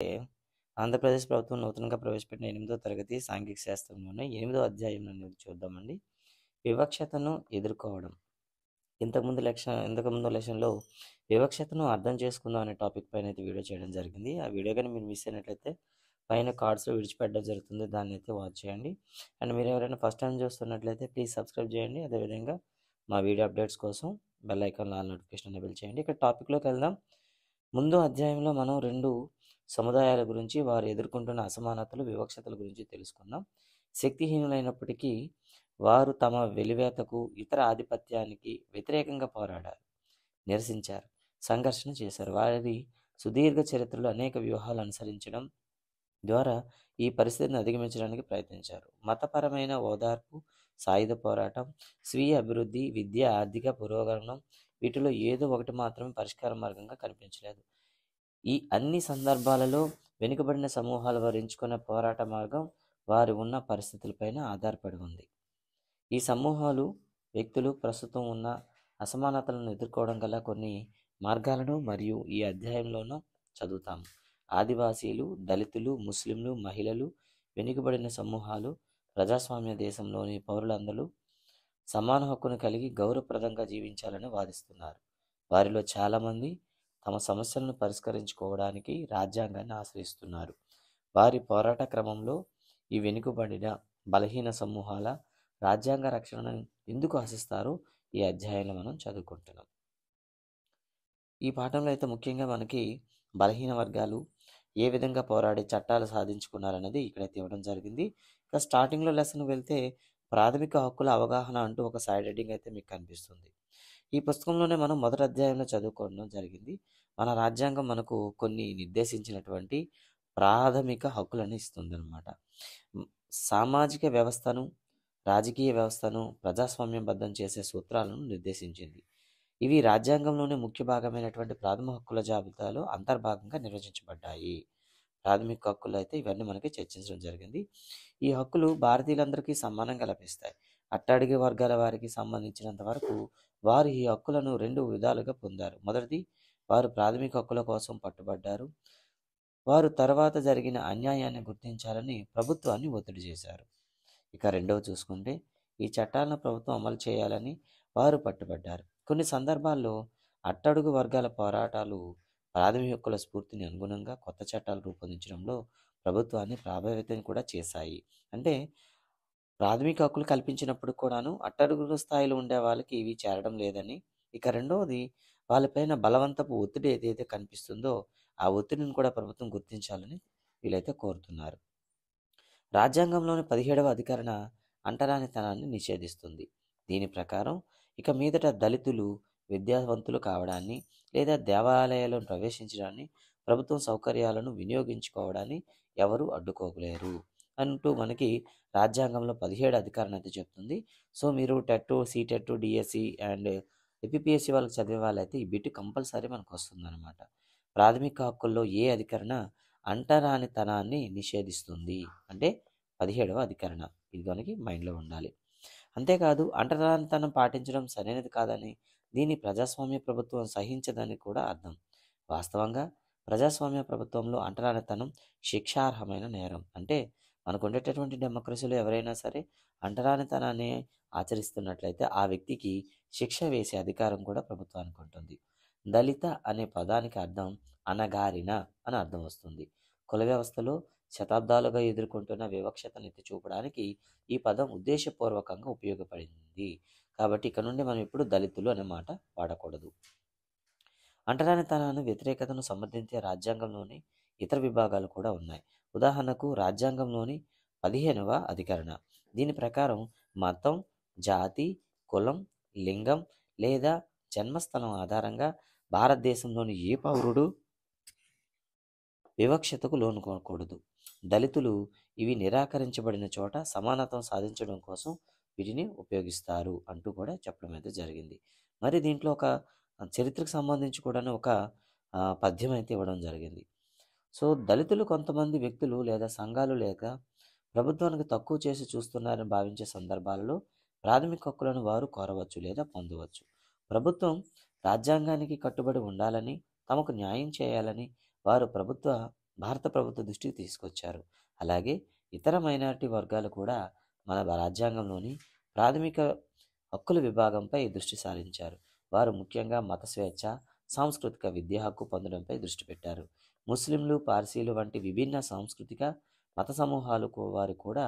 ఆంధ్రప్రదేశ్ ప్రభుత్వం నూతనంగా ప్రవేశపెట్టిన 8వ తరగతి సాంఘిక శాస్త్రంలోనే 8వ అధ్యాయం అనేది చూద్దామండి. వివక్షతను ఎదుర్కోవడం. ఇంతకుముందు లెసన్‌లో వివక్షతను అర్థం చేసుకుందాం అనే టాపిక్ పైన అయితే వీడియో చేయడం జరిగింది. ఆ వీడియో గాని మీరు మిస్ అయినట్లయితే పైన కార్డ్స్‌లో విడిచిపెట్టడం జరుగుతుంది. దాన్నైతే వాచ్ చేయండి. అండ్ మీరు ఎవరైనా ఫస్ట్ టైం చూస్తున్నట్లయితే ప్లీజ్ సబ్స్క్రైబ్ చేయండి. అదేవిధంగా మా వీడియో అప్డేట్స్ కోసం బెల్ ఐకాన్‌లో ఆల్ నోటిఫికేషన్ ఎనేబుల్ చేయండి. ఇక టాపిక్‌లోకి వెళ్దాం. ముందు అధ్యాయంలో మనం 2 సముదాయాల గురించి, వారు ఎదుర్కొంటున్న అసమానతలు, వివక్షతల గురించి తెలుసుకుందాం. శక్తిహీనులైనప్పటికీ వారు తమ వెలివేతకు, ఇతర ఆధిపత్యానికి వ్యతిరేకంగా పోరాడారు, నిరసించారు, సంఘర్షణ చేశారు. వారి సుదీర్ఘ చరిత్రలో అనేక వ్యూహాలు అనుసరించడం ద్వారా ఈ పరిస్థితిని అధిగమించడానికి ప్రయత్నించారు. మతపరమైన ఓదార్పు, సాయుధ పోరాటం, స్వీయ అభివృద్ధి, విద్య, ఆర్థిక పురోగమనం, వీటిలో ఏదో ఒకటి మాత్రమే పరిష్కార మార్గంగా కనిపించలేదు. ఈ అన్ని సందర్భాలలో వెనుకబడిన సమూహాలు వారు ఎంచుకున్న పోరాట మార్గం వారు ఉన్న పరిస్థితులపైన ఆధారపడి ఉంది. ఈ సమూహాలు, వ్యక్తులు ప్రస్తుతం ఉన్న అసమానతలను ఎదుర్కోవడం గల కొన్ని మార్గాలను మరియు ఈ అధ్యాయంలోనూ చదువుతాము. ఆదివాసీలు, దళితులు, ముస్లింలు, మహిళలు, వెనుకబడిన సమూహాలు ప్రజాస్వామ్య దేశంలోని పౌరులందరూ సమాన హక్కును కలిగి గౌరవప్రదంగా జీవించాలని వాదిస్తున్నారు. వారిలో చాలామంది తమ సమస్యలను పరిష్కరించుకోవడానికి రాజ్యాంగాన్ని ఆశ్రయిస్తున్నారు. వారి పోరాట క్రమంలో ఈ వెనుకబడిన బలహీన సమూహాల రాజ్యాంగ రక్షణను ఎందుకు ఆశిస్తారో ఈ అధ్యాయంలో మనం చదువుకుంటున్నాం. ఈ పాఠంలో అయితే ముఖ్యంగా మనకి బలహీన వర్గాలు ఏ విధంగా పోరాడి చట్టాలు సాధించుకున్నారనేది ఇక్కడైతే ఇవ్వడం జరిగింది. ఇక స్టార్టింగ్లో లెసన్ వెళ్తే ప్రాథమిక హక్కుల అవగాహన అంటూ ఒక సైడ్ హెడ్డింగ్ అయితే మీకు కనిపిస్తుంది. ఈ పుస్తకంలోనే మనం మొదటి అధ్యాయంలో చదువుకోవడం జరిగింది. మన రాజ్యాంగం మనకు కొన్ని నిర్దేశించినటువంటి ప్రాథమిక హక్కులను ఇస్తుందన్నమాట. సామాజిక వ్యవస్థను, రాజకీయ వ్యవస్థను ప్రజాస్వామ్యబద్ధం చేసే సూత్రాలను నిర్దేశించింది. ఇవి రాజ్యాంగంలోని ముఖ్య భాగమైనటువంటి ప్రాథమిక హక్కుల జాబితాలో అంతర్భాగంగా నిర్వచించబడ్డాయి. ప్రాథమిక హక్కులు అయితే ఇవన్నీ మనకి చర్చించడం జరిగింది. ఈ హక్కులు భారతీయులందరికీ సమానంగా లభిస్తాయి. అట్టడుగు వర్గాల వారికి సంబంధించినంత వరకు వారు ఈ హక్కులను 2 విధాలుగా పొందారు. మొదటిది, వారు ప్రాథమిక హక్కుల కోసం పట్టుబడ్డారు. వారు తర్వాత జరిగిన అన్యాయాన్ని గుర్తించాలని ప్రభుత్వాన్ని ఒత్తిడి చేశారు. ఇక రెండవ చూసుకుంటే, ఈ చట్టాలను ప్రభుత్వం అమలు చేయాలని వారు పట్టుబడ్డారు. కొన్ని సందర్భాల్లో అట్టడుగు వర్గాల పోరాటాలు ప్రాథమిక హక్కుల స్ఫూర్తిని అనుగుణంగా కొత్త చట్టాలు రూపొందించడంలో ప్రభుత్వాన్ని ప్రభావితం కూడా చేశాయి. అంటే ప్రాథమిక హక్కులు కల్పించినప్పుడు కూడాను అట్టడుగు స్థాయిలో ఉండే వాళ్ళకి ఇవి చేరడం లేదని, ఇక రెండవది వాళ్ళపైన బలవంతపు ఒత్తిడి ఏదైతే కనిపిస్తుందో ఆ ఒత్తిడిని కూడా ప్రభుత్వం గుర్తించాలని వీళ్ళైతే కోరుతున్నారు. రాజ్యాంగంలోని 17వ అధికరణ అంటరానితనాన్ని నిషేధిస్తుంది. దీని ప్రకారం ఇక మీదట దళితులు విద్యావంతులు కావడాన్ని లేదా దేవాలయాలను ప్రవేశించడాన్ని, ప్రభుత్వ సౌకర్యాలను వినియోగించుకోవడాన్ని ఎవరు అడ్డుకోలేరు అంటూ మనకి రాజ్యాంగంలో 17 అధికరణ అయితే చెప్తుంది. సో మీరు TET, CTET, DSC and APPSC వాళ్ళకి చదివే వాళ్ళైతే ఈ బిట్ కంపల్సరీ మనకు వస్తుందన్నమాట. ప్రాథమిక హక్కుల్లో ఏ అధికరణ అంటరానితనాన్ని నిషేధిస్తుంది అంటే 17వ అధికరణ. ఇది మనకి మైండ్లో ఉండాలి. అంతేకాదు అంటరానితనం పాటించడం సరైనది కాదని, దీన్ని ప్రజాస్వామ్య ప్రభుత్వం సహించదని కూడా అర్థం. వాస్తవంగా ప్రజాస్వామ్య ప్రభుత్వంలో అంటరానితనం శిక్షార్హమైన నేరం. అంటే మనకు ఉండేటటువంటి డెమోక్రసీలో ఎవరైనా సరే అంటరానితనాన్ని ఆచరిస్తున్నట్లయితే ఆ వ్యక్తికి శిక్ష వేసే అధికారం కూడా ప్రభుత్వానికి ఉంటుంది. దళిత అనే పదానికి అర్థం అణగారిన అని అర్థం వస్తుంది. కుల వ్యవస్థలో శతాబ్దాలుగా ఎదుర్కొంటున్న వివక్షతను ఎత్తి చూపడానికి ఈ పదం ఉద్దేశపూర్వకంగా ఉపయోగపడింది. కాబట్టి ఇక నుండి మనం ఎప్పుడు దళితులు అనే మాట వాడకూడదు. అంటరానితనాన్ని వ్యతిరేకతను సమర్థించే రాజ్యాంగంలోని ఇతర విభాగాలు కూడా ఉన్నాయి. ఉదాహరణకు రాజ్యాంగంలోని 15వ అధికరణ. దీని ప్రకారం మతం, జాతి, కులం, లింగం లేదా జన్మస్థలం ఆధారంగా భారతదేశంలోని ఏ పౌరుడు వివక్షతకు లోనుకోకూడదు. దళితులు ఇవి నిరాకరించబడిన చోట సమానత్వం సాధించడం కోసం వీటిని ఉపయోగిస్తారు అంటూ కూడా చెప్పడం అయితే జరిగింది. మరి దీంట్లో ఒక చరిత్రకు సంబంధించి కూడా ఒక పద్యం అయితే ఇవ్వడం జరిగింది. సో దళితులు కొంతమంది వ్యక్తులు లేదా సంఘాలు లేక ప్రభుత్వానికి తక్కువ చేసి చూస్తున్నారని భావించే సందర్భాలలో ప్రాథమిక హక్కులను వారు కోరవచ్చు లేదా పొందవచ్చు. ప్రభుత్వం రాజ్యాంగానికి కట్టుబడి ఉండాలని, తమకు న్యాయం చేయాలని వారు ప్రభుత్వ భారత ప్రభుత్వ దృష్టికి తీసుకొచ్చారు. అలాగే ఇతర మైనారిటీ వర్గాలు కూడా మన రాజ్యాంగంలోని ప్రాథమిక హక్కుల విభాగంపై దృష్టి సారించారు. వారు ముఖ్యంగా మత స్వేచ్ఛ, సాంస్కృతిక విద్యా హక్కు పొందడంపై దృష్టి పెట్టారు. ముస్లింలు, పార్సీలు వంటి విభిన్న సాంస్కృతిక మత సమూహాలు వారు కూడా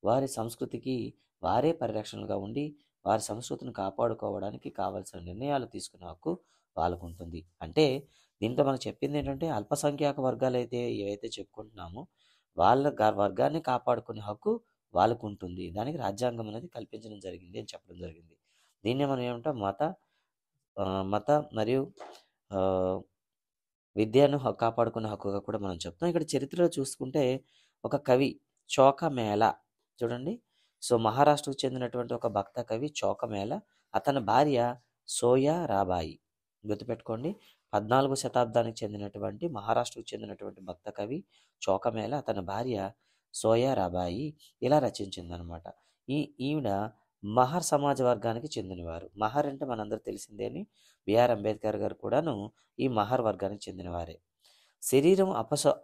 వారి సంస్కృతికి వారే పరిరక్షణగా ఉండి వారి సంస్కృతిని కాపాడుకోవడానికి కావాల్సిన నిర్ణయాలు తీసుకునే హక్కు వాళ్ళకు ఉంటుంది. అంటే దీంతో మనం చెప్పింది ఏంటంటే అల్పసంఖ్యాక వర్గాలు అయితే ఏవైతే చెప్పుకుంటున్నామో వాళ్ళ వర్గాన్ని కాపాడుకునే హక్కు వాళ్ళకు ఉంటుంది. దానికి రాజ్యాంగం అనేది కల్పించడం జరిగింది అని చెప్పడం జరిగింది. దీన్నే మనం ఏమంటాం మత మరియు విద్యను కాపాడుకునే హక్కుగా కూడా మనం చెప్తాం. ఇక్కడ చరిత్రలో చూసుకుంటే ఒక కవి చోకమేళ చూడండి. సో మహారాష్ట్రకు చెందినటువంటి ఒక భక్త కవి చోకమేళ, అతని భార్య సోయా రాబాయి. గుర్తుపెట్టుకోండి, 14వ శతాబ్దానికి చెందినటువంటి మహారాష్ట్రకు చెందినటువంటి భక్త కవి చోకమేళ, అతని భార్య సోయా రాబాయి ఇలా రచించిందనమాట. ఈవిడ మహర్ సమాజ వర్గానికి చెందినవారు. మహర్ అంటే మనందరూ తెలిసిందేని బిఆర్ అంబేద్కర్ గారు కూడాను ఈ మహర్ వర్గానికి చెందినవారే. శరీరం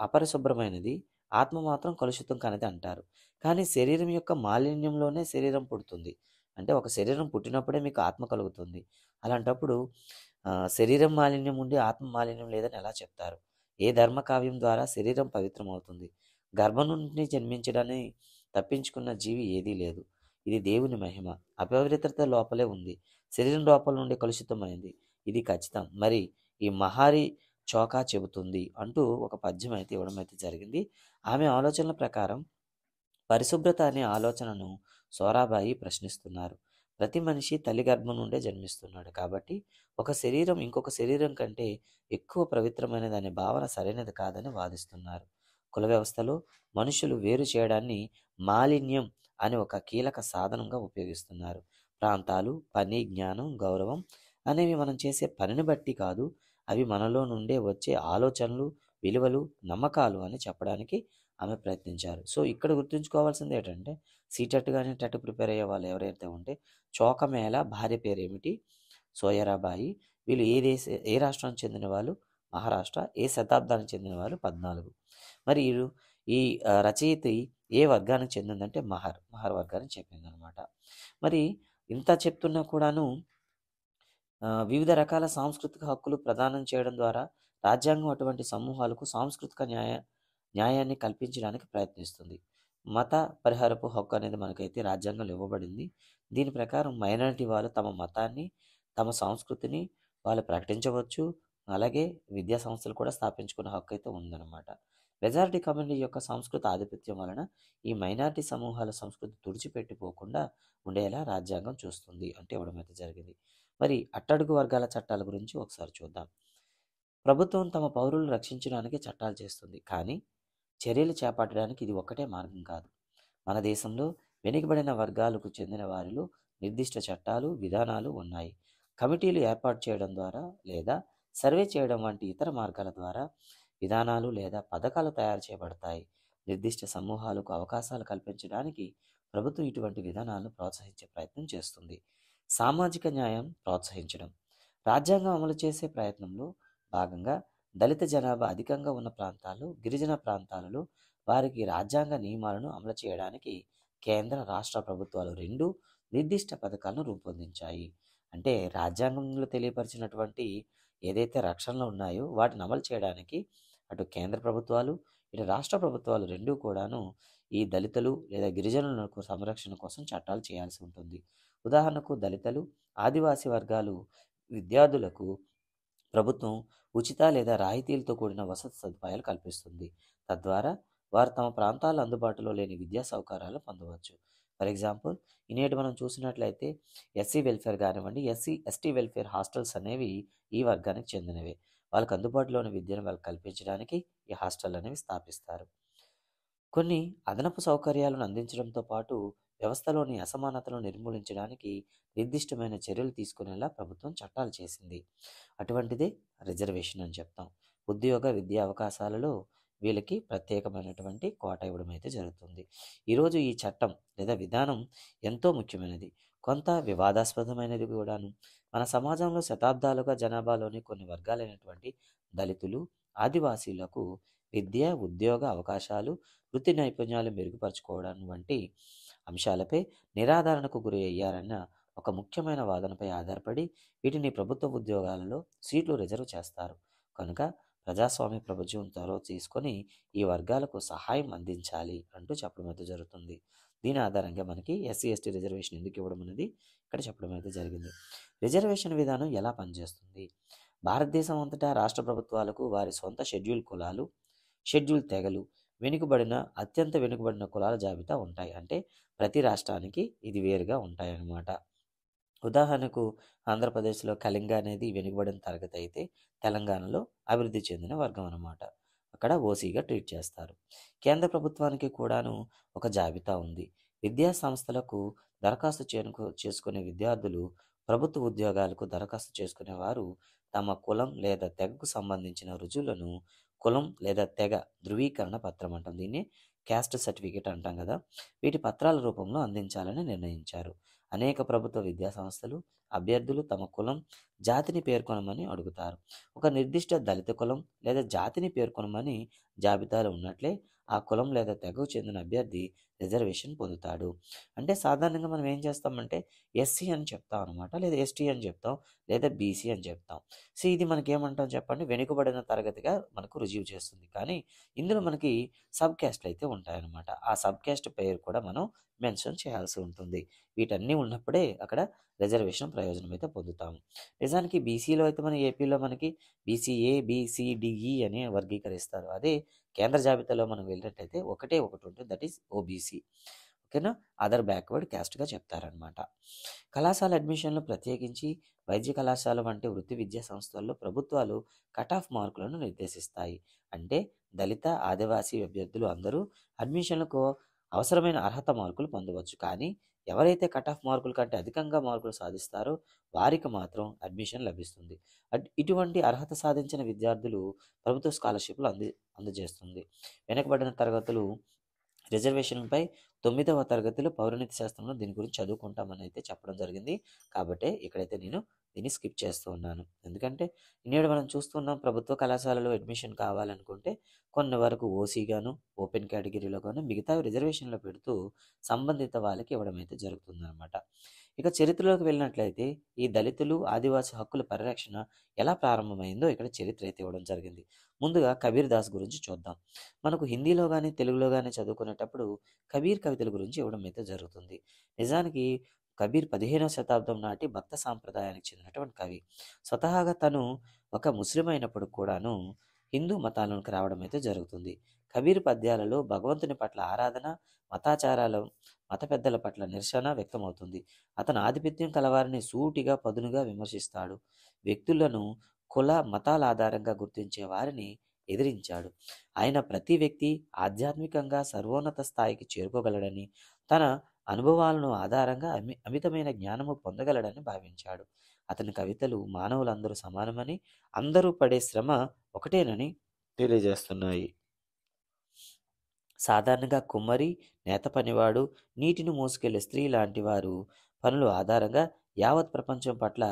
అపరిశుభ్రమైనది, ఆత్మ మాత్రం కలుషితం కానిది అంటారు. కానీ శరీరం యొక్క మాలిన్యంలోనే శరీరం పుడుతుంది. అంటే ఒక శరీరం పుట్టినప్పుడే మీకు ఆత్మ కలుగుతుంది. అలాంటప్పుడు శరీరం మాలిన్యం ఉండి ఆత్మ మాలిన్యం లేదని ఎలా చెప్తారు? ఏ ధర్మకావ్యం ద్వారా శరీరం పవిత్రమవుతుంది? గర్భం నుండి జన్మించడాన్ని తప్పించుకున్న జీవి ఏదీ లేదు. ఇది దేవుని మహిమ. అపవిత్రత లోపలే ఉంది, శరీరం లోపల నుండి కలుషితమైంది, ఇది ఖచ్చితం. మరి ఈ మహారి చోకా చెబుతుంది అంటూ ఒక పద్యం అయితే ఇవ్వడం అయితే జరిగింది. ఆమె ఆలోచనల ప్రకారం పరిశుభ్రత అనే ఆలోచనను సోరాబాయి ప్రశ్నిస్తున్నారు. ప్రతి మనిషి తల్లి గర్భం నుండే జన్మిస్తున్నాడు కాబట్టి ఒక శరీరం ఇంకొక శరీరం కంటే ఎక్కువ పవిత్రమైనది అనే భావన సరైనది కాదని వాదిస్తున్నారు. కుల వ్యవస్థలో మనుషులు వేరు చేయడాన్ని మాలిన్యం అని ఒక కీలక సాధనంగా ఉపయోగిస్తున్నారు. ప్రాంతాలు, పని, జ్ఞానం, గౌరవం అనేవి మనం చేసే పనిని బట్టి కాదు, అవి మనలో నుండే వచ్చే ఆలోచనలు, విలువలు, నమ్మకాలు అని చెప్పడానికి ఆమె ప్రయత్నించారు. సో ఇక్కడ గుర్తుంచుకోవాల్సింది ఏంటంటే సీటెట్ కానీ టెట్ ప్రిపేర్ అయ్యే వాళ్ళు ఎవరైతే ఉంటే చోకమేళ భార్య పేరు ఏమిటి? సోయరాబాయి. వీళ్ళు ఏ రాష్ట్రానికి చెందిన వాళ్ళు? మహారాష్ట్ర. ఏ శతాబ్దానికి చెందిన వాళ్ళు? 14. మరి ఈ రచయిత ఏ వర్గానికి చెందిందంటే మహర్ వర్గానికి చెప్పిందనమాట. మరి ఇంత చెప్తున్నా కూడాను వివిధ రకాల సాంస్కృతిక హక్కులు ప్రదానం చేయడం ద్వారా రాజ్యాంగం అటువంటి సమూహాలకు సాంస్కృతిక న్యాయాన్ని కల్పించడానికి ప్రయత్నిస్తుంది. మత పరిహారపు హక్కు అనేది మనకైతే రాజ్యాంగంలో ఇవ్వబడింది. దీని ప్రకారం మైనారిటీ వాళ్ళు తమ మతాన్ని, తమ సంస్కృతిని వాళ్ళు ప్రకటించవచ్చు. అలాగే విద్యా సంస్థలు కూడా స్థాపించుకునే హక్కు అయితే ఉందన్నమాట. మెజారిటీ కమ్యూనిటీ యొక్క సాంస్కృతిక ఆధిపత్యం వలన ఈ మైనారిటీ సమూహాల సంస్కృతి తుడిచిపెట్టిపోకుండా ఉండేలా రాజ్యాంగం చూస్తుంది అంటే ఇవ్వడం అయితే జరిగింది. మరి అట్టడుగు వర్గాల చట్టాల గురించి ఒకసారి చూద్దాం. ప్రభుత్వం తమ పౌరులు రక్షించడానికి చట్టాలు చేస్తుంది, కానీ చర్యలు చేపట్టడానికి ఇది ఒక్కటే మార్గం కాదు. మన దేశంలో వెనుకబడిన వర్గాలకు చెందిన వారిలో నిర్దిష్ట చట్టాలు, విధానాలు ఉన్నాయి. కమిటీలు ఏర్పాటు చేయడం ద్వారా లేదా సర్వే చేయడం వంటి ఇతర మార్గాల ద్వారా విధానాలు లేదా పథకాలు తయారు చేయబడతాయి. నిర్దిష్ట సమూహాలకు అవకాశాలు కల్పించడానికి ప్రభుత్వం ఇటువంటి విధానాలను ప్రోత్సహించే ప్రయత్నం చేస్తుంది. సామాజిక న్యాయం ప్రోత్సహించడం. రాజ్యాంగం అమలు చేసే ప్రయత్నంలో భాగంగా దళిత జనాభా అధికంగా ఉన్న ప్రాంతాలు, గిరిజన ప్రాంతాలలో వారికి రాజ్యాంగ నియమాలను అమలు చేయడానికి కేంద్ర, రాష్ట్ర ప్రభుత్వాలు రెండూ నిర్దిష్ట పథకాలను రూపొందించాయి. అంటే రాజ్యాంగంలో తెలియపరిచినటువంటి ఏదైతే రక్షణలు ఉన్నాయో వాటిని అమలు చేయడానికి అటు కేంద్ర ప్రభుత్వాలు, ఇటు రాష్ట్ర ప్రభుత్వాలు రెండూ కూడాను ఈ దళితులు లేదా గిరిజనులకు సంరక్షణ కోసం చట్టాలు చేయాల్సి ఉంటుంది. ఉదాహరణకు దళితులు, ఆదివాసీ వర్గాలు విద్యార్థులకు ప్రభుత్వం ఉచిత లేదా రాయితీలతో కూడిన వసతి సదుపాయాలు కల్పిస్తుంది. తద్వారా వారు తమ ప్రాంతాల్లో అందుబాటులో లేని విద్యా సౌకర్యాలు పొందవచ్చు. ఫర్ ఎగ్జాంపుల్, నేటి మనం చూసినట్లయితే ఎస్సీ వెల్ఫేర్ కానివ్వండి, ఎస్టీ వెల్ఫేర్ హాస్టల్స్ అనేవి ఈ వర్గానికి చెందినవే. వాళ్ళకి అందుబాటులోని విద్యను వాళ్ళకి కల్పించడానికి ఈ హాస్టల్ అనేవి స్థాపిస్తారు. కొన్ని అదనపు సౌకర్యాలను అందించడంతో పాటు వ్యవస్థలోని అసమానతలను నిర్మూలించడానికి నిర్దిష్టమైన చర్యలు తీసుకునేలా ప్రభుత్వం చట్టాలు చేసింది. అటువంటిదే రిజర్వేషన్ అని చెప్తాం. ఉద్యోగ, విద్యా అవకాశాలలో వీళ్ళకి ప్రత్యేకమైనటువంటి కోటా ఇవ్వడం అయితే జరుగుతుంది. ఈరోజు ఈ చట్టం లేదా విధానం ఎంతో ముఖ్యమైనది, కొంత వివాదాస్పదమైనది కూడాను. మన సమాజంలో శతాబ్దాలుగా జనాభాలోని కొన్ని వర్గాలైనటువంటి దళితులు, ఆదివాసీలకు విద్య, ఉద్యోగ అవకాశాలు, వృత్తి నైపుణ్యాలు మెరుగుపరుచుకోవడం వంటి అంశాలపై నిరాదరణకు గురి అయ్యారన్న ఒక ముఖ్యమైన వాదనపై ఆధారపడి వీటిని ప్రభుత్వ ఉద్యోగాలలో సీట్లు రిజర్వ్ చేస్తారు. కనుక ప్రజాస్వామ్య ప్రభుత్వం త్వర తీసుకొని ఈ వర్గాలకు సహాయం అందించాలి అంటూ చెప్పడం అయితే జరుగుతుంది. దీని ఆధారంగా మనకి ఎస్సీ ఎస్టీ రిజర్వేషన్ ఎందుకు ఇవ్వడం అనేది ఇక్కడ చెప్పడం అయితే జరిగింది. రిజర్వేషన్ విధానం ఎలా పనిచేస్తుంది? భారతదేశం అంతటా రాష్ట్ర ప్రభుత్వాలకు వారి సొంత షెడ్యూల్ కులాలు, షెడ్యూల్ తెగలు, వెనుకబడిన అత్యంత వెనుకబడిన కులాల జాబితా ఉంటాయి. అంటే ప్రతి రాష్ట్రానికి ఇది వేరుగా ఉంటాయన్నమాట. ఉదాహరణకు ఆంధ్రప్రదేశ్లో కళింగ అనేది వెనుకబడిన తరగతి అయితే తెలంగాణలో అభివృద్ధి చెందిన వర్గం అన్నమాట. అక్కడ ఓసీగా ట్రీట్ చేస్తారు. కేంద్ర ప్రభుత్వానికి కూడాను ఒక జాబితా ఉంది. విద్యా సంస్థలకు దరఖాస్తు చేసుకునే విద్యార్థులు, ప్రభుత్వ ఉద్యోగాలకు దరఖాస్తు చేసుకునేవారు తమ కులం లేదా తెగకు సంబంధించిన రుజువులను కులం లేదా తెగ ధృవీకరణ పత్రం అంటాం. దీన్ని క్యాస్ట్ సర్టిఫికేట్ అంటాం కదా. వీటి పత్రాల రూపంలో అందించాలని నిర్ణయించారు. అనేక ప్రభుత్వ విద్యా సంస్థలు అభ్యర్థులు తమ కులం, జాతిని పేర్కొనమని అడుగుతారు. ఒక నిర్దిష్ట దళిత కులం లేదా జాతిని పేర్కొనమని జాబితాలో ఉన్నట్లే ఆ కులం లేదా తెగకు చెందిన అభ్యర్థి రిజర్వేషన్ పొందుతాడు. అంటే సాధారణంగా మనం ఏం చేస్తామంటే ఎస్సీ అని చెప్తాం అనమాట, లేదా ఎస్టీ అని చెప్తాం, లేదా బీసీ అని చెప్తాం. సో ఇది మనకి ఏమంటాం చెప్పండి, వెనుకబడిన తరగతిగా మనకు రుజువు చేస్తుంది. కానీ ఇందులో మనకి సబ్ క్యాస్ట్లు అయితే ఉంటాయన్నమాట. ఆ సబ్ క్యాస్ట్ పేరు కూడా మనం మెన్షన్ చేయాల్సి ఉంటుంది. వీటన్నీ ఉన్నప్పుడే అక్కడ రిజర్వేషన్ ప్రయోజనం అయితే పొందుతాము. నిజానికి బీసీలో అయితే మన ఏపీలో మనకి బీసీఏ, బీసీడీఈ అని వర్గీకరిస్తారు. అదే కేంద్ర జాబితాలో మనం వెళ్ళినట్టయితే ఒకటే ఒకటి ఉంటుంది, దట్ ఈస్ ఓబీసీ. ఓకేనా, అదర్ బ్యాక్వర్డ్ క్యాస్ట్గా చెప్తారనమాట. కళాశాల అడ్మిషన్లు, ప్రత్యేకించి వైద్య కళాశాల వంటి వృత్తి విద్యా సంస్థల్లో ప్రభుత్వాలు కట్ ఆఫ్ మార్కులను నిర్దేశిస్తాయి. అంటే దళిత, ఆదివాసీ అభ్యర్థులు అందరూ అడ్మిషన్లకు అవసరమైన అర్హత మార్కులు పొందవచ్చు. కానీ ఎవరైతే కట్ ఆఫ్ మార్కుల కంటే అధికంగా మార్కులు సాధిస్తారో వారికి మాత్రం అడ్మిషన్ లభిస్తుంది. ఇటువంటి అర్హత సాధించిన విద్యార్థులు ప్రభుత్వ స్కాలర్షిప్లు అందజేస్తుంది. వెనుకబడిన తరగతులు రిజర్వేషన్పై 9వ తరగతిలో పౌరనీతి శాస్త్రంలో దీని గురించి చదువుకుంటామని అయితే చెప్పడం జరిగింది. కాబట్టి ఇక్కడైతే నేను దీన్ని స్కిప్ చేస్తూ ఉన్నాను. ఎందుకంటే నేడు మనం చూస్తున్నాం, ప్రభుత్వ కళాశాలలో అడ్మిషన్ కావాలనుకుంటే కొన్ని వరకు ఓసీగాను, ఓపెన్ కేటగిరీలో గాను, మిగతా రిజర్వేషన్లో పెడుతూ సంబంధిత వాళ్ళకి ఇవ్వడం అయితే జరుగుతుందన్నమాట. ఇక చరిత్రలోకి వెళ్ళినట్లయితే ఈ దళితులు, ఆదివాసీ హక్కుల పరిరక్షణ ఎలా ప్రారంభమైందో ఇక్కడ చరిత్ర అయితే ఇవ్వడం జరిగింది. ముందుగా కబీర్ దాస్ గురించి చూద్దాం. మనకు హిందీలో కానీ తెలుగులో కానీ చదువుకునేటప్పుడు కబీర్ కవితల గురించి ఇవ్వడం అయితే జరుగుతుంది. నిజానికి కబీర్ 15వ శతాబ్దం నాటి భక్త సాంప్రదాయానికి చెందినటువంటి కవి. స్వతహాగా తను ఒక ముస్లిం అయినప్పుడు కూడాను హిందూ మతాలకు రావడం అయితే జరుగుతుంది. కబీర్ పద్యాలలో భగవంతుని పట్ల ఆరాధన, మతాచారాల మత పెద్దల పట్ల నిరసన వ్యక్తమవుతుంది. అతను ఆధిపత్యం కలవారిని సూటిగా పదునుగా విమర్శిస్తాడు. వ్యక్తులను కుల, మతాల ఆధారంగా గుర్తించే వారిని ఎదిరించాడు. ఆయన ప్రతి వ్యక్తి ఆధ్యాత్మికంగా సర్వోన్నత స్థాయికి చేరుకోగలడని, తన అనుభవాలను ఆధారంగా అమితమైన జ్ఞానము పొందగలడని భావించాడు. అతని కవితలు మానవులందరూ సమానమని, అందరూ పడే శ్రమ ఒకటేనని తెలియజేస్తున్నాయి. సాధారణంగా కుమ్మరి, నేత పనివాడు, నీటిని మోసుకెళ్లే స్త్రీ లాంటి వారు పనుల ఆధారంగా యావత్ ప్రపంచం పట్ల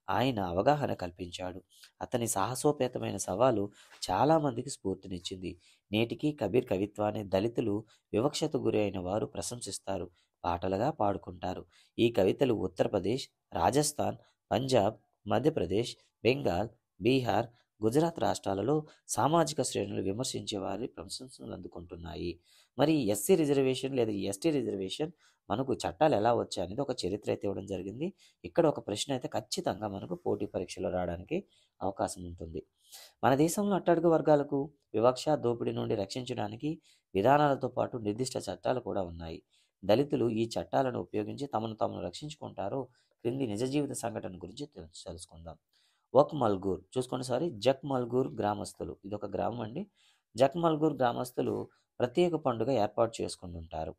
ఆయన అవగాహన కల్పించాడు. అతని సాహసోపేతమైన సవాలు చాలామందికి స్ఫూర్తినిచ్చింది. నేటికి కబీర్ కవిత్వాన్ని దళితులు, వివక్షతకు గురి అయిన వారు ప్రశంసిస్తారు, పాటలుగా పాడుకుంటారు. ఈ కవితలు ఉత్తరప్రదేశ్, రాజస్థాన్, పంజాబ్, మధ్యప్రదేశ్, బెంగాల్, బీహార్, గుజరాత్ రాష్ట్రాలలో సామాజిక శ్రేణులు విమర్శించే వారి ప్రశంసలు అందుకుంటున్నాయి. మరి ఎస్సీ రిజర్వేషన్ లేదా ఎస్టీ రిజర్వేషన్ మనకు చట్టాలు ఎలా వచ్చాయి అనేది ఒక చరిత్ర అయితే ఇవ్వడం జరిగింది. ఇక్కడ ఒక ప్రశ్న అయితే ఖచ్చితంగా మనకు పోటీ పరీక్షలో రావడానికి అవకాశం ఉంటుంది. మన దేశంలో అట్టడుగు వర్గాలకు వివక్ష, దోపిడీ నుండి రక్షించడానికి విధానాలతో పాటు నిర్దిష్ట చట్టాలు కూడా ఉన్నాయి. దళితులు ఈ చట్టాలను ఉపయోగించి తమను తాము రక్షించుకుంటారో క్రింది నిజ జీవిత సంఘటన గురించి తెలుసుకుందాం. మల్గూర్ చూసుకోండి, జక్మల్గూర్ గ్రామస్తులు, ఇది ఒక గ్రామం అండి. జక్మల్గూర్ గ్రామస్తులు ప్రత్యేక పండుగ ఏర్పాటు చేసుకుని ఉంటారు.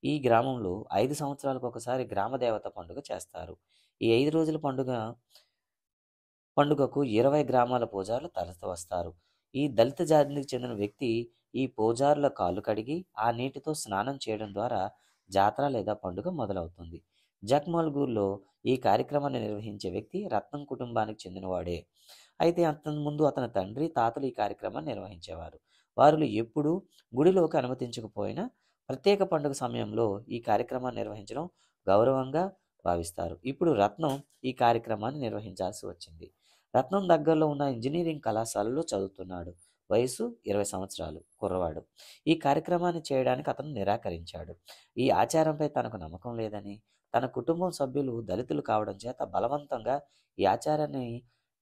ఈ గ్రామంలో 5 సంవత్సరాలకు ఒకసారి గ్రామ దేవత పండుగ చేస్తారు. ఈ 5 రోజుల పండుగకు 20 గ్రామాల పూజారులు తరలి వస్తారు. ఈ దళిత జాతికి చెందిన వ్యక్తి ఈ పూజారుల కాళ్ళు కడిగి ఆ నీటితో స్నానం చేయడం ద్వారా జాతర లేదా పండుగ మొదలవుతుంది. జక్మల్గూర్లో ఈ కార్యక్రమాన్ని నిర్వహించే వ్యక్తి రత్నం కుటుంబానికి చెందినవాడే. అయితే అంతకు ముందు అతని తండ్రి, తాతలు ఈ కార్యక్రమాన్ని నిర్వహించేవారు. వారిలో ఎప్పుడూ గుడిలోకి అనుమతించకపోయినా ప్రత్యేక పండుగ సమయంలో ఈ కార్యక్రమాన్ని నిర్వహించడం గౌరవంగా భావిస్తారు. ఇప్పుడు రత్నం ఈ కార్యక్రమాన్ని నిర్వహించాల్సి వచ్చింది. రత్నం దగ్గరలో ఉన్న ఇంజనీరింగ్ కళాశాలలో చదువుతున్నాడు. వయసు 20 సంవత్సరాలు కుర్రవాడు. ఈ కార్యక్రమాన్ని చేయడానికి అతను నిరాకరించాడు. ఈ ఆచారంపై తనకు నమ్మకం లేదని, తన కుటుంబం సభ్యులు దళితులు కావడం చేత బలవంతంగా ఈ ఆచారాన్ని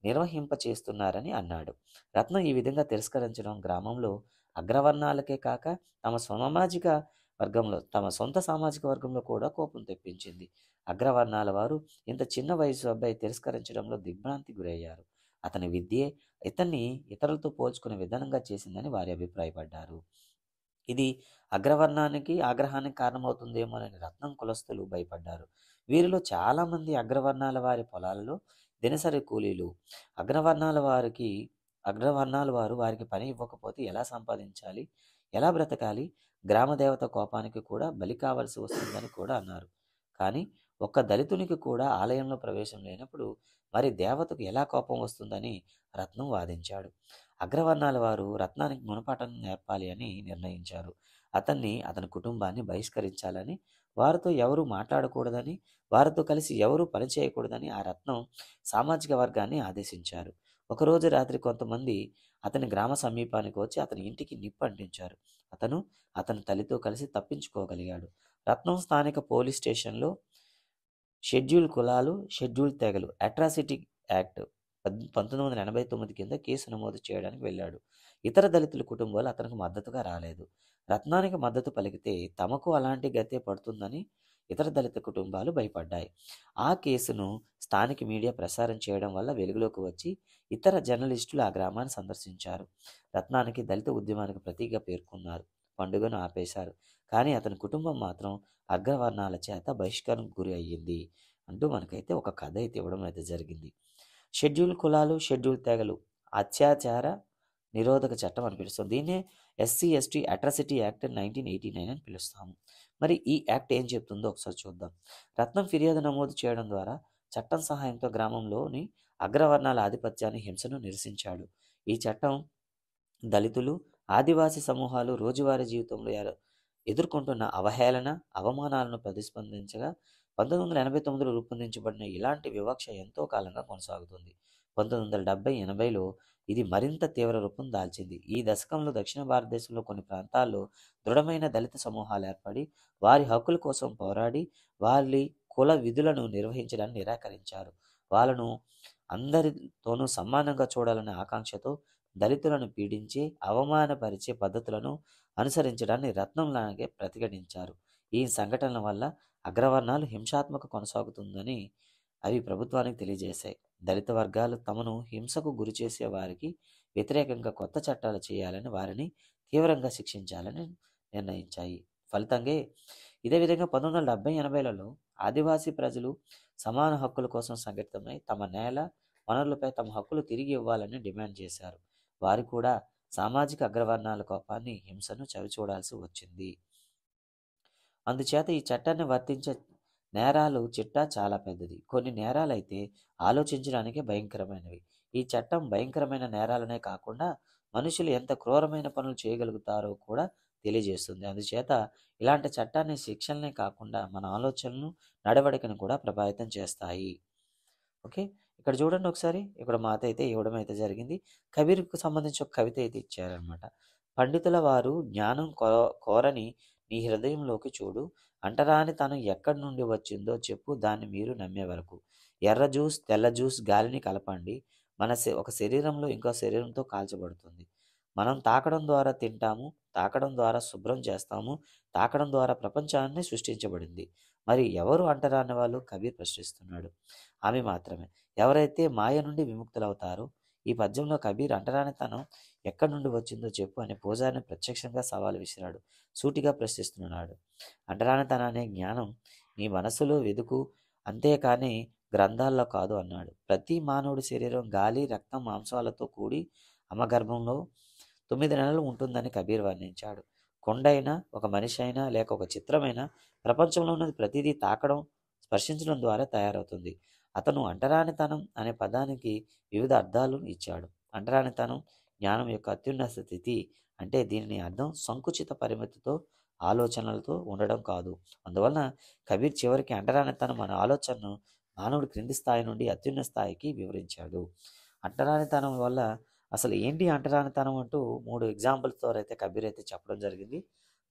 నిర్వహింపచేస్తున్నారని అన్నాడు. రత్నం ఈ విధంగా తిరస్కరించడం గ్రామంలో అగ్రవర్ణాలకే కాక తమ సొంత సామాజిక వర్గంలో కూడా కోపం తెప్పించింది. అగ్రవర్ణాల వారు ఇంత చిన్న వయసు అబ్బాయి తిరస్కరించడంలో దిగ్భ్రాంతి గురయ్యారు. అతని విద్యే ఇతన్ని ఇతరులతో పోల్చుకునే విధానంగా చేసిందని వారి అభిప్రాయపడ్డారు. ఇది అగ్రవర్ణానికి ఆగ్రహానికి కారణమవుతుందేమోనని రత్నం కులస్తులు భయపడ్డారు. వీరిలో చాలామంది అగ్రవర్ణాల వారి పొలాలలో దినసరి కూలీలు. అగ్రవర్ణాల వారు వారికి పని ఇవ్వకపోతే ఎలా సంపాదించాలి, ఎలా బ్రతకాలి, గ్రామదేవత కోపానికి కూడా బలి కావాల్సి వస్తుందని కూడా అన్నారు. కానీ ఒక్క దళితునికి కూడా ఆలయంలో ప్రవేశం లేనప్పుడు మరి దేవతకు ఎలా కోపం వస్తుందని రత్నం వాదించాడు. అగ్రవర్ణాల వారు రత్నానికి గుణపాఠం నేర్పాలి అని నిర్ణయించారు. అతని కుటుంబాన్ని బహిష్కరించాలని, వారితో ఎవరూ మాట్లాడకూడదని, వారితో కలిసి ఎవరూ పనిచేయకూడదని ఆ రత్నం సామాజిక వర్గాన్ని ఆదేశించారు. ఒకరోజు రాత్రి కొంతమంది అతని గ్రామ సమీపానికి వచ్చి అతని ఇంటికి నిప్పు అంటించారు. అతని తల్లితో కలిసి తప్పించుకోగలిగాడు. రత్నం స్థానిక పోలీస్ స్టేషన్లో షెడ్యూల్ కులాలు, షెడ్యూల్ తెగలు అట్రాసిటీ యాక్ట్ 1989 కింద కేసు నమోదు చేయడానికి వెళ్ళాడు. ఇతర దళితుల కుటుంబాలు అతనికి మద్దతుగా రాలేదు. రత్నానికి మద్దతు పలికితే తమకు అలాంటి గతే పడుతుందని ఇతర దళిత కుటుంబాలు భయపడ్డాయి. ఆ కేసును స్థానిక మీడియా ప్రసారం చేయడం వల్ల వెలుగులోకి వచ్చి ఇతర జర్నలిస్టులు ఆ గ్రామాన్ని సందర్శించారు. రత్నానికి దళిత ఉద్యమానికి ప్రతీకగా పేర్కొన్నారు. పండుగను ఆపేశారు. కానీ అతని కుటుంబం మాత్రం అగ్రవర్ణాల చేత బహిష్కరణకు గురి అయ్యింది అంటూ మనకైతే ఒక కథ అయితే ఇవ్వడం అయితే జరిగింది. షెడ్యూల్ కులాలు, షెడ్యూల్ తెగలు అత్యాచార నిరోధక చట్టం అని పిలుస్తాం. దీన్నే SC/ST అట్రాసిటీ యాక్ట్ 1989 అని పిలుస్తాము. మరి ఈ యాక్ట్ ఏం చెప్తుందో ఒకసారి చూద్దాం. రత్నం ఫిర్యాదు నమోదు చేయడం ద్వారా చట్టం సహాయంతో గ్రామంలోని అగ్రవర్ణాల ఆధిపత్యాన్ని, హింసను నిరసించాడు. ఈ చట్టం దళితులు, ఆదివాసీ సమూహాలు రోజువారీ జీవితంలో ఎదుర్కొంటున్న అవహేళన, అవమానాలను ప్రతిస్పందించగా 1989లో రూపొందించబడిన ఇలాంటి వివక్ష ఎంతో కాలంగా కొనసాగుతుంది. 1970-80లో ఇది మరింత తీవ్ర రూపం దాల్చింది. ఈ దశకంలో దక్షిణ భారతదేశంలో కొన్ని ప్రాంతాల్లో దృఢమైన దళిత సమూహాలు ఏర్పడి వారి హక్కుల కోసం పోరాడి వారి కుల విధులను నిర్వహించడాన్ని నిరాకరించారు. వాళ్ళను అందరితోనూ సమానంగా చూడాలనే ఆకాంక్షతో దళితులను పీడించి అవమానపరిచే పద్ధతులను అనుసరించడాన్ని రత్నంలాగే ప్రతిఘటించారు. ఈ సంఘటనల వల్ల అగ్రవర్ణాలు హింసాత్మక కొనసాగుతుందని అవి ప్రభుత్వానికి తెలియజేశాయి. దళిత వర్గాలు తమను హింసకు గురి చేసే వారికి వ్యతిరేకంగా కొత్త చట్టాలు చేయాలని, వారిని తీవ్రంగా శిక్షించాలని నిర్ణయించాయి. ఫలితంగా ఇదే విధంగా 1970-80లలో ఆదివాసీ ప్రజలు సమాన హక్కుల కోసం సంఘటితమై తమ నేల, వనరులపై తమ హక్కులు తిరిగి ఇవ్వాలని డిమాండ్ చేశారు. వారు కూడా సామాజిక అగ్రవర్ణాల కోపాన్ని, హింసను చవిచూడాల్సి వచ్చింది. అందుచేత ఈ చట్టాన్ని వర్తించే నేరాలు చిట్టా చాలా పెద్దది. కొన్ని నేరాలైతే ఆలోచించడానికే భయంకరమైనవి. ఈ చట్టం భయంకరమైన నేరాలనే కాకుండా మనుషులు ఎంత క్రూరమైన పనులు చేయగలుగుతారో కూడా తెలియజేస్తుంది. అందుచేత ఇలాంటి చట్టాన్ని శిక్షలనే కాకుండా మన ఆలోచనలను, నడవడికను కూడా ప్రభావితం చేస్తాయి. ఓకే, ఇక్కడ చూడండి ఒకసారి. ఇక్కడ మాత అయితే ఇవ్వడం అయితే జరిగింది. కబీర్కు సంబంధించి ఒక కవిత అయితే ఇచ్చారనమాట. పండితుల వారు జ్ఞానం కోరని నీ హృదయంలోకి చూడు, అంటరాని తను ఎక్కడి నుండి వచ్చిందో చెప్పు, దాన్ని మీరు నమ్మే వరకు. ఎర్ర జ్యూస్, తెల్ల జ్యూస్ గాలిని కలపండి, ఒక శరీరంలో ఇంకో శరీరంతో కాల్చబడుతుంది. మనం తాకడం ద్వారా తింటాము, తాకడం ద్వారా శుభ్రం చేస్తాము, తాకడం ద్వారా ప్రపంచాన్ని సృష్టించబడింది. మరి ఎవరు అంటరాని వాళ్ళు? కబీర్ ప్రశ్నిస్తున్నాడు. ఆమె మాత్రమే. ఎవరైతే మాయ నుండి విముక్తులవుతారో. ఈ పద్యంలో కబీర్ అంటరానితనం ఎక్కడి నుండి వచ్చిందో చెప్పు అనే పూజారిని ప్రత్యక్షంగా సవాలు విసిరాడు. సూటిగా ప్రశ్నిస్తున్నాడు. అంటరానితనాన్ని జ్ఞానం నీ మనసులో వెదుకు, అంతేకాని గ్రంథాల్లో కాదు అన్నాడు. ప్రతి మానవుడి శరీరం గాలి, రక్తం, మాంసాలతో కూడి అమ్మగర్భంలో 9 నెలలు ఉంటుందని కబీర్ వర్ణించాడు. కొండైనా, ఒక మనిషి అయినా, లేక ఒక చిత్రమైనా ప్రపంచంలో ఉన్నది ప్రతిదీ తాకడం, స్పర్శించడం ద్వారా తయారవుతుంది. అతను అంటరానితనం అనే పదానికి వివిధ అర్థాలు ఇచ్చాడు. అంటరానితనం జ్ఞానం యొక్క అత్యున్నత స్థితి అంటే దీనిని అర్థం సంకుచిత పరిమితితో ఆలోచనలతో ఉండడం కాదు. అందువలన కబీర్ చివరికి అంటరానితనం అనే ఆలోచనను మానవుడి క్రింది స్థాయి నుండి అత్యున్నత స్థాయికి వివరించాడు. అంటరానితనం వల్ల అసలు ఏంటి అంటరానితనం అంటూ 3 ఎగ్జాంపుల్స్తో అయితే కబీర్ అయితే చెప్పడం జరిగింది.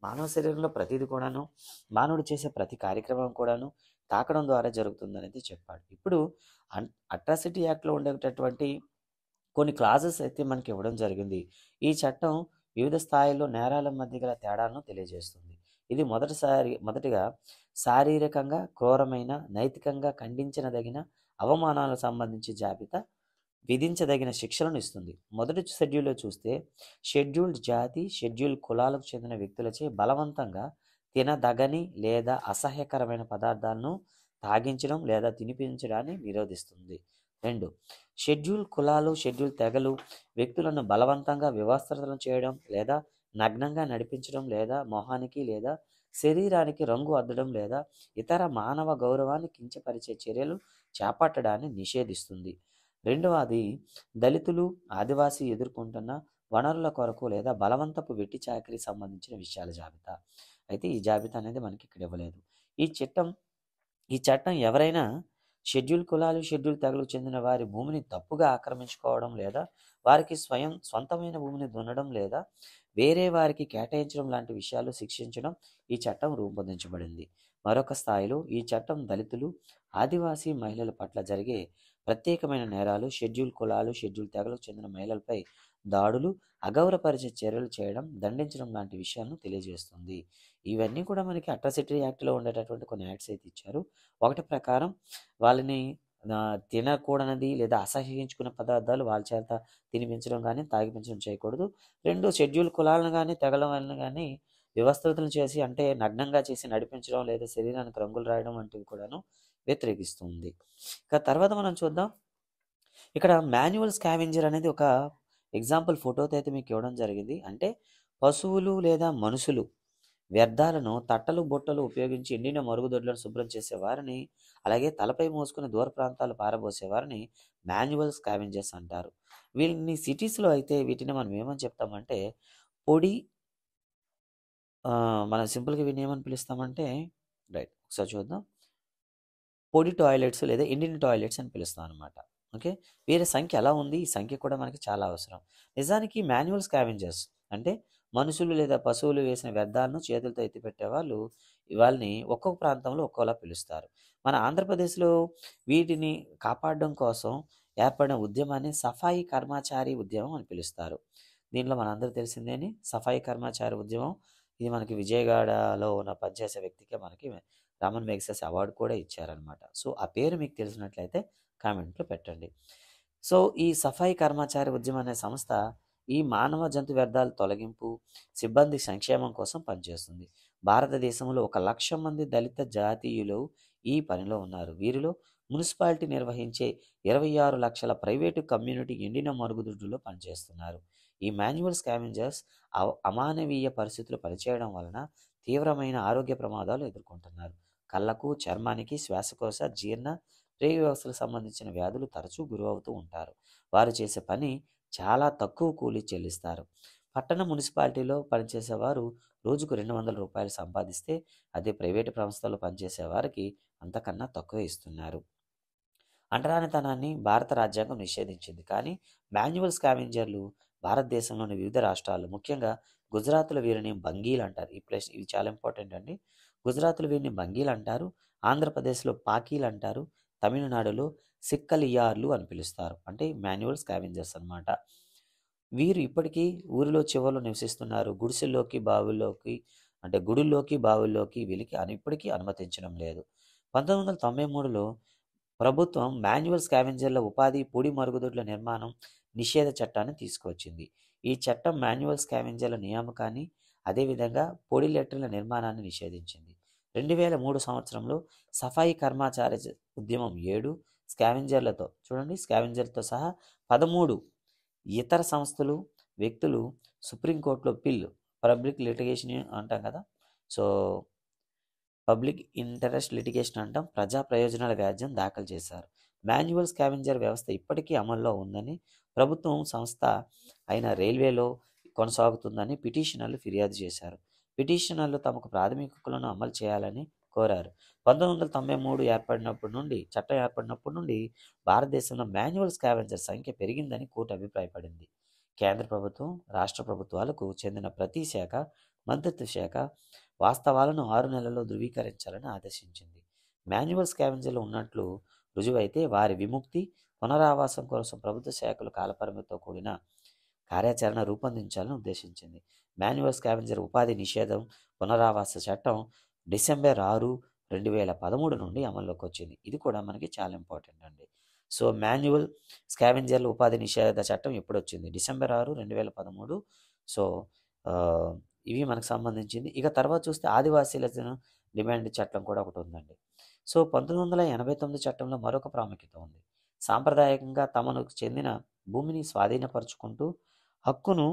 మానవ శరీరంలో ప్రతిదీ కూడాను, మానవుడు చేసే ప్రతి కార్యక్రమం కూడాను తాకడం ద్వారా జరుగుతుందని అయితే చెప్పాడు. ఇప్పుడు అట్రాసిటీ యాక్ట్లో ఉండేటటువంటి కొన్ని క్లాజెస్ అయితే మనకి ఇవ్వడం జరిగింది. ఈ చట్టం వివిధ స్థాయిల్లో నేరాల మధ్య గల తేడాలను తెలియజేస్తుంది. ఇది మొదటిగా శారీరకంగా క్రూరమైన, నైతికంగా ఖండించదగిన అవమానాలకు సంబంధించి జాబితా విధించదగిన శిక్షలను ఇస్తుంది. మొదటి షెడ్యూల్లో చూస్తే షెడ్యూల్డ్ జాతి, షెడ్యూల్ కులాలకు చెందిన వ్యక్తులచే బలవంతంగా తినదగని లేదా అసహ్యకరమైన పదార్థాలను తాగించడం లేదా తినిపించడాన్ని నిరోధిస్తుంది. 2. షెడ్యూల్ కులాలు, షెడ్యూల్ తెగలు వ్యక్తులను బలవంతంగా వివస్త్రతలను చేయడం లేదా నగ్నంగా నడిపించడం లేదా మొహానికి లేదా శరీరానికి రంగు అద్దడం లేదా ఇతర మానవ గౌరవాన్ని కించపరిచే చర్యలు చేపట్టడాన్ని నిషేధిస్తుంది. రెండవది దళితులు, ఆదివాసీ ఎదుర్కొంటున్న వనరుల కొరకు లేదా బలవంతపు వెట్టి చాకిరీ సంబంధించిన విషయాల జాబితా. అయితే ఈ జాబితా అనేది మనకి ఇక్కడ ఇవ్వలేదు. ఈ చట్టం ఎవరైనా షెడ్యూల్ కులాలు, షెడ్యూల్ తెగలకు చెందిన వారి భూమిని తప్పుగా ఆక్రమించుకోవడం లేదా వారికి సొంతమైన భూమిని దున్నడం లేదా వేరే వారికి కేటాయించడం లాంటి విషయాలు శిక్షించడం ఈ చట్టం రూపొందించబడింది. మరొక స్థాయిలో ఈ చట్టం దళితులు, ఆదివాసీ మహిళల పట్ల జరిగే ప్రత్యేకమైన నేరాలు, షెడ్యూల్ కులాలు, షెడ్యూల్ తెగలకు చెందిన మహిళలపై దాడులు, అగౌరవపరిచే చర్యలు చేయడం, దండించడం లాంటి విషయాలను తెలియజేస్తుంది. ఇవన్నీ కూడా మనకి అట్రాసిటీ యాక్ట్లో ఉండేటటువంటి కొన్ని యాక్ట్స్ అయితే ఇచ్చారు. ఒకటి ప్రకారం వాళ్ళని తినకూడనిది లేదా అసహ్యించుకునే పదార్థాలు వాళ్ళ చేత తినిపించడం కానీ తాగిపించడం చేయకూడదు. 2 షెడ్యూల్ కులాలను కానీ తెగల వాళ్ళని కానీ వ్యవస్థలను చేసి అంటే నగ్నంగా చేసి నడిపించడం లేదా శరీరానికి రంగులు రాయడం వంటివి కూడాను వ్యతిరేకిస్తుంది. ఇక తర్వాత మనం చూద్దాం. ఇక్కడ మాన్యువల్ స్కావెంజర్ అనేది ఒక ఎగ్జాంపుల్ ఫోటోతో అయితే మీకు ఇవ్వడం జరిగింది. అంటే పశువులు లేదా మనుషులు వ్యర్థాలను తట్టలు బుట్టలు ఉపయోగించి ఎండిన మరుగుదొడ్లను శుభ్రం చేసేవారిని, అలాగే తలపై మోసుకుని దూర ప్రాంతాలు పారబోసేవారిని మాన్యువల్ స్కావెంజర్స్ అంటారు. వీళ్ళని సిటీస్లో అయితే వీటిని మనం ఏమని చెప్తామంటే పొడి, మనం సింపుల్గా వీటిని ఏమని పిలుస్తామంటే ఒకసారి చూద్దాం, పొడి టాయిలెట్స్ లేదా ఎండిన టాయిలెట్స్ అని పిలుస్తాం అనమాట. ఓకే, వీరి సంఖ్య ఎలా ఉంది? ఈ సంఖ్య కూడా మనకి చాలా అవసరం. నిజానికి మాన్యువల్ స్కావెంజర్స్ అంటే మనుషులు లేదా పశువులు వేసిన వ్యర్థాలను చేతులతో ఎత్తిపెట్టే వాళ్ళని ఒక్కొక్క ప్రాంతంలో ఒక్కోలా పిలుస్తారు. మన ఆంధ్రప్రదేశ్లో వీటిని కాపాడడం కోసం ఏర్పడిన ఉద్యమాన్ని సఫాయి కర్మచారి ఉద్యమం అని పిలుస్తారు. దీనిలో మనందరూ తెలిసిందేని సఫాయి కర్మచారి ఉద్యమం. ఇది మనకి విజయవాడలో ఉన్న పనిచేసే వ్యక్తికి మనకి రామన్ మెగ్సెస్ అవార్డు కూడా ఇచ్చారనమాట. సో ఆ పేరు మీకు తెలిసినట్లయితే కామెంట్లో పెట్టండి. సో ఈ సఫాయి కర్మచారి ఉద్యమం అనే సంస్థ ఈ మానవ జంతు వ్యర్థాల తొలగింపు, సిబ్బంది సంక్షేమం కోసం పనిచేస్తుంది. భారతదేశంలో 1,00,000 మంది దళిత జాతీయులు ఈ పనిలో ఉన్నారు. వీరిలో మున్సిపాలిటీ నిర్వహించే 26 లక్షల ప్రైవేటు కమ్యూనిటీ ఎండిన మరుగుదొడ్లలో పనిచేస్తున్నారు. ఈ మాన్యువల్ స్కావెంజర్స్ అమానవీయ పరిస్థితులు పనిచేయడం వలన తీవ్రమైన ఆరోగ్య ప్రమాదాలు ఎదుర్కొంటున్నారు. కళ్ళకు, చర్మానికి, శ్వాసకోశ, జీర్ణ, రేగు వ్యవస్థలకు సంబంధించిన వ్యాధులు తరచూ గురవుతూ ఉంటారు. వారు చేసే పని చాలా తక్కువ కూలీ చెల్లిస్తారు. పట్టణ మున్సిపాలిటీలో పనిచేసేవారు రోజుకు 200 రూపాయలు సంపాదిస్తే అదే ప్రైవేటు సంస్థల్లో పనిచేసే వారికి అంతకన్నా తక్కువ ఇస్తున్నారు. అంటరానితనాన్ని భారత రాజ్యాంగం నిషేధించింది. కానీ మాన్యువల్ స్కావెంజర్లు భారతదేశంలోని వివిధ రాష్ట్రాలు, ముఖ్యంగా గుజరాత్లో వీరిని బంగీలు అంటారు. ఇవి చాలా ఇంపార్టెంట్ అండి. గుజరాత్లో వీరిని బంగీలు అంటారు, ఆంధ్రప్రదేశ్లో పాకీలు అంటారు, తమిళనాడులో సిక్కలియార్లు అని పిలుస్తారు. అంటే మాన్యువల్ స్కావెంజర్స్ అనమాట. వీరు ఇప్పటికీ ఊరిలో చివరిలో నివసిస్తున్నారు. గుడిసెల్లోకి, బావుల్లోకి అంటే గుడుల్లోకి, బావుల్లోకి వీళ్ళకి ఇప్పటికీ అనుమతించడం లేదు. 1993లో ప్రభుత్వం మాన్యువల్ స్కావెంజర్ల ఉపాధి, పొడి మరుగుదొడ్ల నిర్మాణం నిషేధ చట్టాన్ని తీసుకువచ్చింది. ఈ చట్టం మాన్యువల్ స్కావెంజర్ల నియామకాన్ని, అదేవిధంగా పొడి లెటర్ల నిర్మాణాన్ని నిషేధించింది. 2003 సంవత్సరంలో సఫాయి కర్మచారి ఉద్యమం 7 స్కావెంజర్లతో సహా 13 ఇతర సంస్థలు, వ్యక్తులు సుప్రీంకోర్టులో పబ్లిక్ లిటిగేషన్ అంటాం కదా, సో పబ్లిక్ ఇంటరెస్ట్ లిటిగేషన్ అంటాం, ప్రజా ప్రయోజనాల వ్యాజ్యం దాఖలు చేశారు. మాన్యువల్ స్కావెంజర్ వ్యవస్థ ఇప్పటికీ అమల్లో ఉందని ప్రభుత్వం సంస్థ అయిన రైల్వేలో కొనసాగుతుందని పిటిషనర్లు ఫిర్యాదు చేశారు. పిటిషనర్లు తమకు ప్రాథమిక హక్కులను అమలు చేయాలని కోరారు. 1993 చట్టం ఏర్పడినప్పటి నుండి భారతదేశంలో మాన్యువల్ స్కావెంజర్ సంఖ్య పెరిగిందని కోర్టు అభిప్రాయపడింది. కేంద్ర ప్రభుత్వం, రాష్ట్ర ప్రభుత్వాలకు చెందిన ప్రతి శాఖ, మంత్రిత్వ శాఖ వాస్తవాలను 6 నెలల్లో ధృవీకరించాలని ఆదేశించింది. మాన్యువల్ స్కావెంజర్లు ఉన్నట్లు రుజువైతే వారి విముక్తి, పునరావాసం కోసం ప్రభుత్వ శాఖలు కాలపరిమితితో కూడిన కార్యాచరణ రూపొందించాలని ఉద్దేశించింది. మాన్యువల్ స్కావెంజర్ ఉపాధి నిషేధం, పునరావాస చట్టం డిసెంబర్ 6, 2013 నుండి అమల్లోకి వచ్చింది. ఇది కూడా మనకి చాలా ఇంపార్టెంట్ అండి. సో మాన్యువల్ స్కావెంజర్ల ఉపాధి నిషేధ చట్టం ఎప్పుడు వచ్చింది? డిసెంబర్ 6, 2013. సో ఇవి మనకు సంబంధించింది. ఇక తర్వాత చూస్తే ఆదివాసీల డిమాండ్ చట్టం కూడా ఒకటి ఉందండి. సో 1989 చట్టంలో మరొక ప్రాముఖ్యత ఉంది. సాంప్రదాయకంగా తమను చెందిన భూమిని స్వాధీనపరుచుకుంటూ హక్కును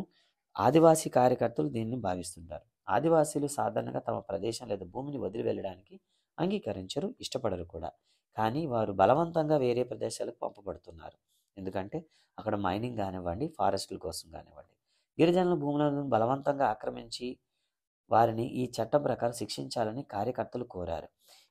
ఆదివాసీ కార్యకర్తలు దీన్ని భావిస్తుంటారు. ఆదివాసీలు సాధారణంగా తమ ప్రదేశం లేదా భూమిని వదిలి వెళ్ళడానికి అంగీకరించరు, ఇష్టపడరు కూడా. కానీ వారు బలవంతంగా వేరే ప్రదేశాలకు పంపబడుతున్నారు. ఎందుకంటే అక్కడ మైనింగ్ కానివ్వండి, ఫారెస్టుల కోసం కానివ్వండి. గిరిజనుల భూములను బలవంతంగా ఆక్రమించి వారిని ఈ చట్టం ప్రకారం శిక్షించాలని కార్యకర్తలు కోరారు.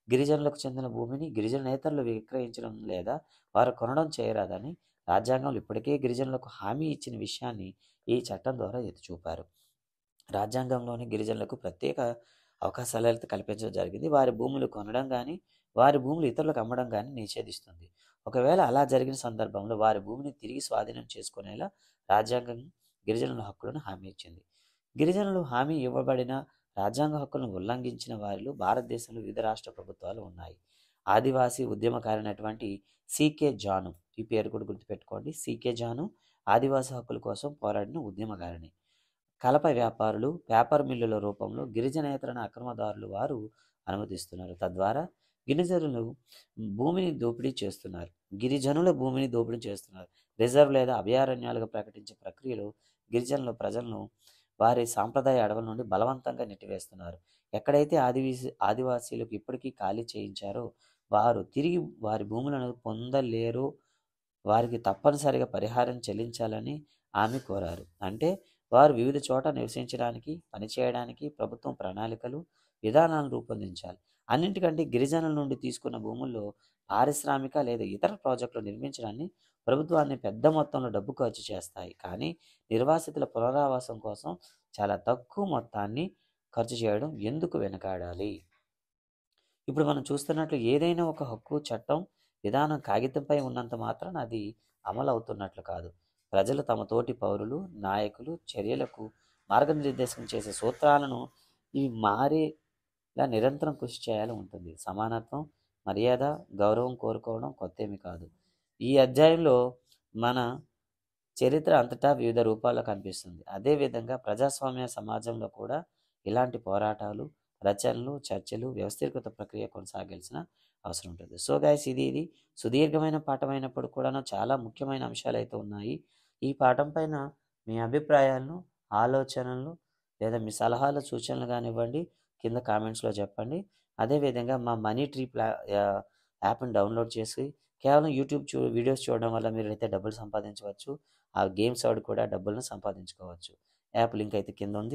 గిరిజనులకు చెందిన భూమిని గిరిజనేతరులు విక్రయించడం లేదా వారు కొనడం చేయరాదని రాజ్యాంగంలో ఇప్పటికే గిరిజనులకు హామీ ఇచ్చిన విషయాన్ని ఈ చట్టం ద్వారా ఎత్తి చూపారు. రాజ్యాంగంలోని గిరిజనులకు ప్రత్యేక అవకాశాలు అయితే కల్పించడం జరిగింది. వారి భూములు కొనడం కానీ, వారి భూములు ఇతరులకు అమ్మడం కానీ నిషేధిస్తుంది. ఒకవేళ అలా జరిగిన సందర్భంలో వారి భూమిని తిరిగి స్వాధీనం చేసుకునేలా రాజ్యాంగం గిరిజనుల హక్కులను హామీ ఇచ్చింది. గిరిజనులు హామీ ఇవ్వబడిన రాజ్యాంగ హక్కులను ఉల్లంఘించిన వారిలో భారతదేశంలో వివిధ రాష్ట్ర ప్రభుత్వాలు ఉన్నాయి. ఆదివాసీ ఉద్యమకారైనటువంటి సికే జాను, ఈ పేరు కూడా గుర్తుపెట్టుకోండి. సికే జాను ఆదివాసీ హక్కుల కోసం పోరాడిన ఉద్యమకారిణి. కలప వ్యాపారులు పేపర్ మిల్లుల రూపంలో గిరిజనేతరణ అక్రమదారులు వారు అనుమతిస్తున్నారు. తద్వారా గిరిజనుల భూమిని దోపిడీ చేస్తున్నారు. రిజర్వ్ లేదా అభయారణ్యాలుగా ప్రకటించే ప్రక్రియలో గిరిజనుల ప్రజలను వారి సాంప్రదాయ అడవుల నుండి బలవంతంగా నెట్టివేస్తున్నారు. ఎక్కడైతే ఆదివాసీలకు ఇప్పటికీ ఖాళీ చేయించారో వారు తిరిగి వారి భూములను పొందలేరో వారికి తప్పనిసరిగా పరిహారం చెల్లించాలని ఆమె కోరారు. అంటే వారు వివిధ చోట నివసించడానికి, పనిచేయడానికి ప్రభుత్వం ప్రణాళికలు, విధానాలను రూపొందించాలి. అన్నింటికంటే గిరిజనుల నుండి తీసుకున్న భూముల్లో పారిశ్రామిక లేదా ఇతర ప్రాజెక్టులు నిర్మించడాన్ని ప్రభుత్వాన్ని పెద్ద మొత్తంలో డబ్బు ఖర్చు చేస్తాయి. కానీ నిర్వాసితుల పునరావాసం కోసం చాలా తక్కువ మొత్తాన్ని ఖర్చు చేయడం ఎందుకు వెనకాడాలి? ఇప్పుడు మనం చూస్తున్నట్లు ఏదైనా ఒక హక్కు, చట్టం, విధానం కాగితంపై ఉన్నంత మాత్రాన అది అమలు అవుతున్నట్లు కాదు. ప్రజలు తమ తోటి పౌరులు, నాయకులు చర్యలకు మార్గనిర్దేశం చేసే సూత్రాలను ఇవి మారేలా నిరంతరం కృషి చేయాలి ఉంటుంది. సమానత్వం, మర్యాద, గౌరవం కోరుకోవడం కొత్తేమి కాదు. ఈ అధ్యాయంలో మన చరిత్ర అంతటా వివిధ రూపాల్లో కనిపిస్తుంది. అదేవిధంగా ప్రజాస్వామ్య సమాజంలో కూడా ఇలాంటి పోరాటాలు, రచనలు, చర్చలు, వ్యవస్థీకృత ప్రక్రియ కొనసాగాల్సిన అవసరం ఉంటుంది. సో గైస్, ఇది సుదీర్ఘమైన పాఠం అయినప్పుడు కూడా చాలా ముఖ్యమైన అంశాలు అయితే ఉన్నాయి. ఈ పాఠం పైన మీ అభిప్రాయాలను, ఆలోచనలు లేదా మీ సలహాలు, సూచనలు కానివ్వండి కింద కామెంట్స్లో చెప్పండి. అదేవిధంగా మా మనీ ట్రీ యాప్ని డౌన్లోడ్ చేసి కేవలం యూట్యూబ్ వీడియోస్ చూడడం వల్ల మీరు అయితే డబ్బులు సంపాదించవచ్చు. ఆ గేమ్స్ ఆడి కూడా డబ్బులను సంపాదించుకోవచ్చు. యాప్ లింక్ అయితే కింద ఉంది.